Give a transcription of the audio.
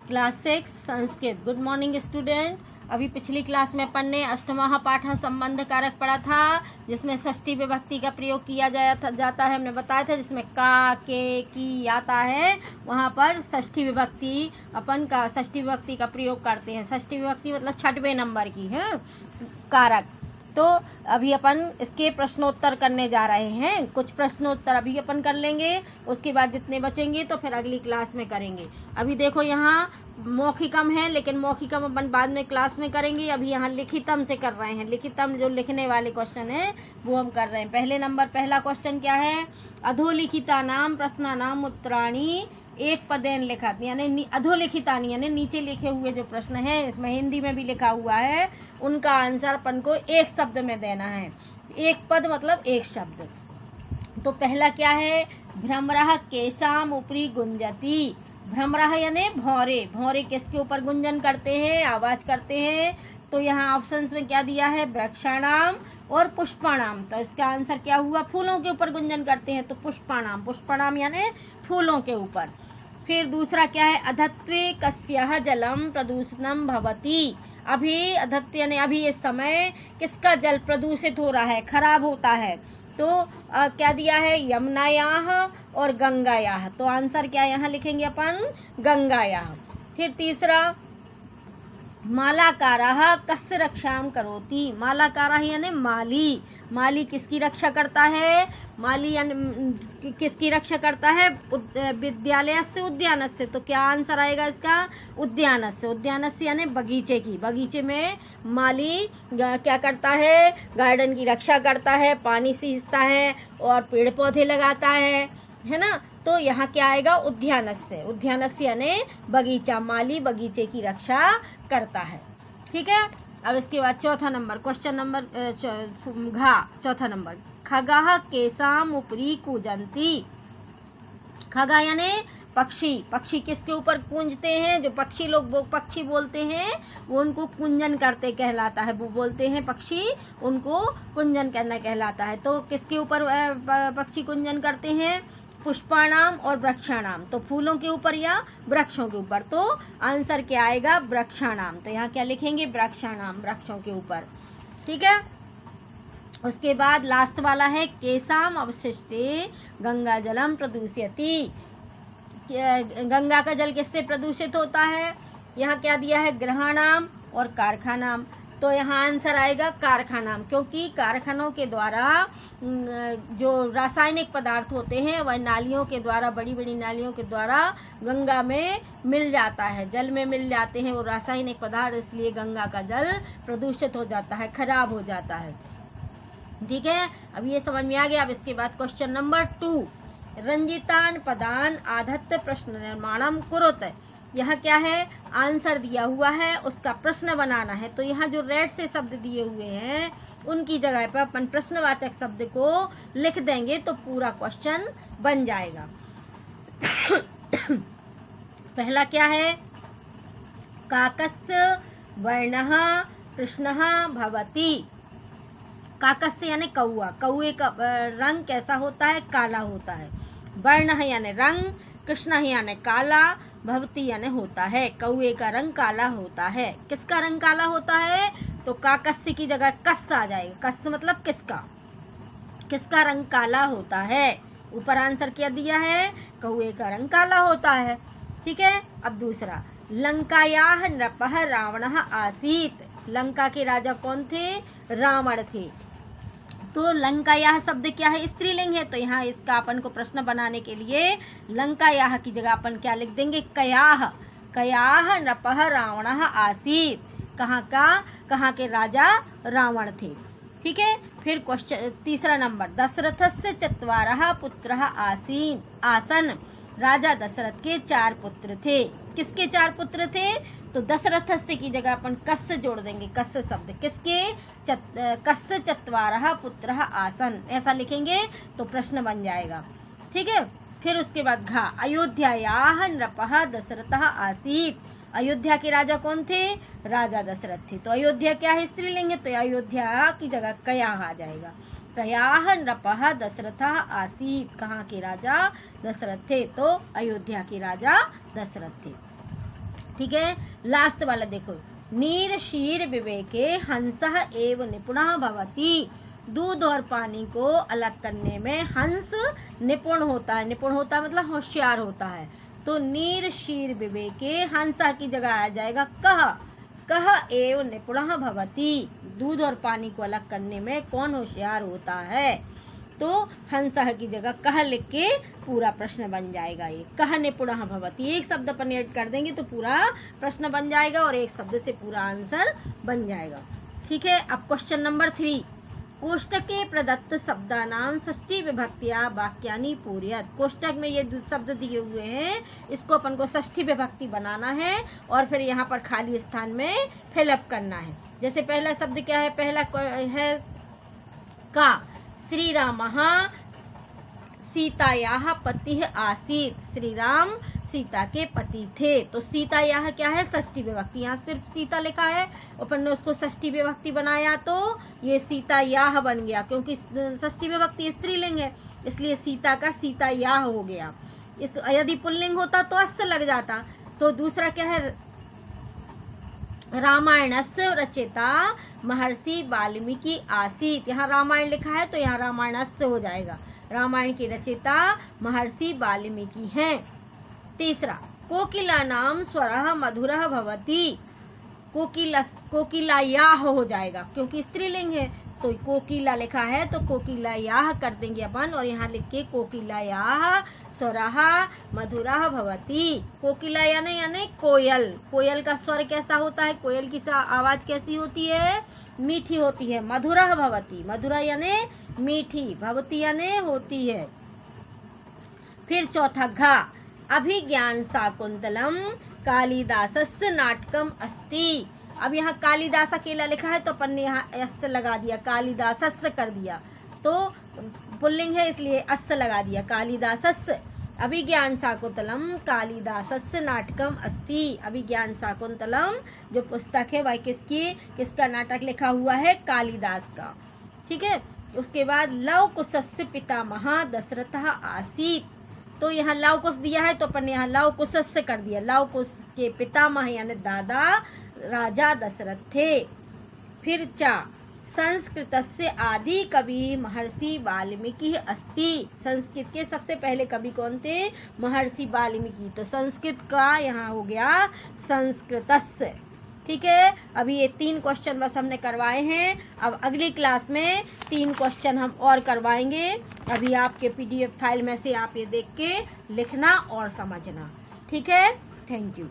Class 6 Sanskrit. Good morning student. अभी पिछली class में अपन ने अष्टमः पाठ संबंध कारक पढ़ा था, जिसमें षष्ठी विभक्ति का प्रयोग किया जाता है। हमने बताया था जिसमें का, के, की आता है, वहाँ पर षष्ठी विभक्ति षष्ठी विभक्ति का प्रयोग करते हैं। षष्ठी विभक्ति मतलब छठवें नंबर की है कारक। तो अभी अपन इसके प्रश्नोत्तर करने जा रहे हैं। कुछ प्रश्नोत्तर अभी अपन कर लेंगे, उसके बाद जितने बचेंगे तो फिर अगली क्लास में करेंगे। अभी देखो यहाँ मौखिकम है, लेकिन मौखिकम अपन बाद में क्लास में करेंगे। अभी यहाँ लिखितम से कर रहे हैं। लिखितम जो लिखने वाले क्वेश्चन है वो हम कर रहे हैं। पहला क्वेश्चन क्या है? अधोलिखिता नाम प्रश्ना नाम उत्तराणी एक पदेन लिखा, यानी अधोलिखितानी यानी नीचे लिखे हुए जो प्रश्न है, इसमें हिंदी में भी लिखा हुआ है, उनका आंसर अपन को एक शब्द में देना है। एक पद मतलब एक शब्द। तो पहला क्या है? भ्रमरः केशाम ऊपरी गुंजती। भ्रमरः यानी भौरे। भौरे किसके ऊपर गुंजन करते हैं, आवाज करते हैं? तो यहाँ ऑप्शंस में क्या दिया है? वृक्षाणाम और पुष्पाणाम। तो इसका आंसर क्या हुआ? फूलों के ऊपर गुंजन करते हैं तो पुष्पाणाम। पुष्पाणाम यानी फूलों के ऊपर। फिर दूसरा क्या है? अधत्वे कस्यः जलम प्रदूषणम भवति। अभी अधत्व यानी अभी इस समय किसका जल प्रदूषित हो रहा है, खराब होता है? तो क्या दिया है? यमुनायाः और गंगायाः। तो आंसर क्या यहाँ लिखेंगे अपन? गंगायाः। फिर तीसरा, मालाकारः कस्य रक्षाम करोति। मालाकारः यानी माली। माली किसकी रक्षा करता है? माली यानी किसकी रक्षा करता है? विद्यालय से उद्यान से। तो क्या आंसर आएगा इसका? उद्यान से। उद्यान से यानी बगीचे की। बगीचे में माली क्या करता है? गार्डन की रक्षा करता है, पानी सींचता है और पेड़ पौधे लगाता है ना? तो यहाँ क्या आएगा? उद्यान से। उद्यान से यानी बगीचा। माली बगीचे की रक्षा करता है। ठीक है। अब इसके बाद चौथा नंबर, क्वेश्चन नंबर चौथा नंबर, खगाः केशाम ऊपरी कूजन्ति। खगा यानी पक्षी। पक्षी किसके ऊपर कूंजते हैं? जो पक्षी लोग पक्षी बोलते हैं वो उनको कुंजन करते कहलाता है। वो बोलते हैं पक्षी, उनको कुंजन करना कहलाता है। तो किसके ऊपर पक्षी कुंजन करते हैं? पुष्पाणाम और वृक्षाणाम। तो फूलों के ऊपर या वृक्षों के ऊपर। तो आंसर क्या आएगा? वृक्षाणाम। तो यहाँ क्या लिखेंगे? वृक्षाणाम, वृक्षों के ऊपर। ठीक है। उसके बाद लास्ट वाला है, केशाम अवशिष्टे गंगा जलम प्रदूषयति। गंगा का जल किससे प्रदूषित होता है? यहाँ क्या दिया है? गृहाणाम और कारखानाम। तो यहाँ आंसर आएगा कारखानाम, क्योंकि कारखानों के द्वारा जो रासायनिक पदार्थ होते हैं वह नालियों के द्वारा, बड़ी बड़ी नालियों के द्वारा गंगा में मिल जाता है, जल में मिल जाते हैं वो रासायनिक पदार्थ, इसलिए गंगा का जल प्रदूषित हो जाता है, खराब हो जाता है। ठीक है। अब ये समझ में आ गया। अब इसके बाद क्वेश्चन नंबर 2, रंजितान पदान आधत्त प्रश्न निर्माणम कुरुत। यहाँ क्या है? आंसर दिया हुआ है, उसका प्रश्न बनाना है। तो यहाँ जो रेड से शब्द दिए हुए हैं उनकी जगह पर अपन प्रश्नवाचक शब्द को लिख देंगे तो पूरा क्वेश्चन बन जाएगा। पहला क्या है? काकस्य वर्णः कृष्णः भवति। काकस्य यानी कौआ। कौए का रंग कैसा होता है? काला होता है। वर्ण यानी रंग, कृष्ण यानी काला, भवती यानी होता है। कौए का रंग काला होता है। किसका रंग काला होता है? तो काकस्य की जगह कस आ जाएगा। कस मतलब किसका? किसका रंग काला होता है? ऊपर आंसर क्या दिया है? कौए का रंग काला होता है। ठीक है। अब दूसरा, लंकायाः नृपः रावणः आसीत्। लंका के राजा कौन थे? रावण थे। तो लंकायाः शब्द क्या है? स्त्रीलिंग है। तो यहाँ इसका अपन को प्रश्न बनाने के लिए लंकायाः की जगह अपन क्या लिख देंगे? कयाः। कयाः नृपः रावणः आसीत्। कहाँ के राजा रावण थे। ठीक है। फिर क्वेश्चन तीसरा नंबर, दशरथस्य चत्वारः पुत्रः आसन। राजा दशरथ के 4 पुत्र थे। किसके 4 पुत्र थे? तो दशरथस्य की जगह अपन कस्य जोड़ देंगे। कस्य शब्द किसके? कस्य चत्वारः पुत्रः आसन, ऐसा लिखेंगे तो प्रश्न बन जाएगा। ठीक है। फिर उसके बाद घा, अयोध्यायाः नृपः दशरथः आसीत्। अयोध्या के राजा कौन थे? राजा दशरथ थे। तो अयोध्या क्या है? स्त्रीलिंग है। तो अयोध्या की जगह कयाः आ जाएगा। कयाः नृपः दशरथः आसीत्। कहाँ के राजा? दशरथ थे। तो अयोध्या के राजा दशरथ थे। ठीक है। लास्ट वाला देखो, नीर शीर विवेके हंसः एव निपुणः भवति। दूध और पानी को अलग करने में हंस निपुण होता है। निपुण होता है मतलब होशियार होता है। तो नीर शीर विवेके हंसा की जगह आ जाएगा कह एव निपुणः भवति। दूध और पानी को अलग करने में कौन होशियार होता है? तो हंसः की जगह कह लिख के पूरा प्रश्न बन जाएगा। ये कह निपुणः भवति, एक शब्द अपन ऐड कर देंगे तो पूरा प्रश्न बन जाएगा और एक शब्द से पूरा आंसर बन जाएगा। ठीक है। अब क्वेश्चन नंबर 3, कोष्टके प्रदत्त शब्दानां षष्ठी विभक्तिया वाक्यानि पूरयत। कोष्टक में ये शब्द दिए हुए हैं, इसको अपन को षष्ठी विभक्ति बनाना है और फिर यहाँ पर खाली स्थान में फिलअप करना है। जैसे पहला शब्द क्या है? पहला है का, श्री रामः सीतायाः पतिः आसीत्। श्री राम सीता के पति थे। तो सीतायाः क्या है? षष्ठी विभक्ति। यहाँ सिर्फ सीता लिखा है, अपन ने उसको षष्ठी विभक्ति बनाया तो ये सीतायाः बन गया, क्योंकि षष्ठी विभक्ति स्त्रीलिंग है, इसलिए सीता का सीतायाः हो गया। इस यदि पुल्लिंग होता तो अस्य लग जाता। तो दूसरा क्या है? रामायणस्य रचयिता महर्षि वाल्मीकि आसीत्। यहाँ रामायण लिखा है तो यहाँ रामायणस्य हो जाएगा। रामायण की रचयिता महर्षि वाल्मीकि हैं। तीसरा, कोकिला नाम स्वरः मधुरः भवति। कोकिलायाः हो जाएगा, क्योंकि स्त्रीलिंग है तो कोकिला लिखा है तो कोकिलायाः कर देंगे अपन, और यहाँ लिख के कोकिलायाः स्वरः मधुरः भवति। कोकिला यानी कोयल। कोयल का स्वर कैसा होता है? कोयल की आवाज कैसी होती है? मीठी होती है। मधुरः भवति, मधुरा यानी मीठी, भवति यानी होती है। फिर चौथा घा, अभिज्ञान शाकुंतलम कालिदासस्य नाटकम अस्ति। अब यहाँ कालिदास अकेला लिखा है तो अपन ने यहाँ अस्य लगा दिया, कालिदासस्य कर दिया, तो पुल्लिंग है इसलिए अस्य लगा दिया, कालिदासस्य। अभिज्ञान शाकुंतलम कालिदासस्य नाटकम अस्ति। अभिज्ञान शाकुंतलम जो पुस्तक है वह किसका नाटक लिखा हुआ है? कालिदास का। ठीक है। उसके बाद लव कुशस्य पितामह दशरथः आसीत्। तो यहाँ लव कुश दिया है तो अपन ने यहाँ लव कुशस्य कर दिया। लव कुश के पितामह यानी दादा राजा दशरथ थे। फिर चा, संस्कृतस्य आदि कवि महर्षि वाल्मीकि अस्ति। संस्कृत के सबसे पहले कवि कौन थे? महर्षि वाल्मीकि। तो संस्कृत का यहाँ हो गया संस्कृतस्य। ठीक है। अभी ये 3 क्वेश्चन बस हमने करवाए हैं। अब अगली क्लास में 3 क्वेश्चन हम और करवाएंगे। अभी आपके PDF फाइल में से आप ये देख के लिखना और समझना। ठीक है। Thank you.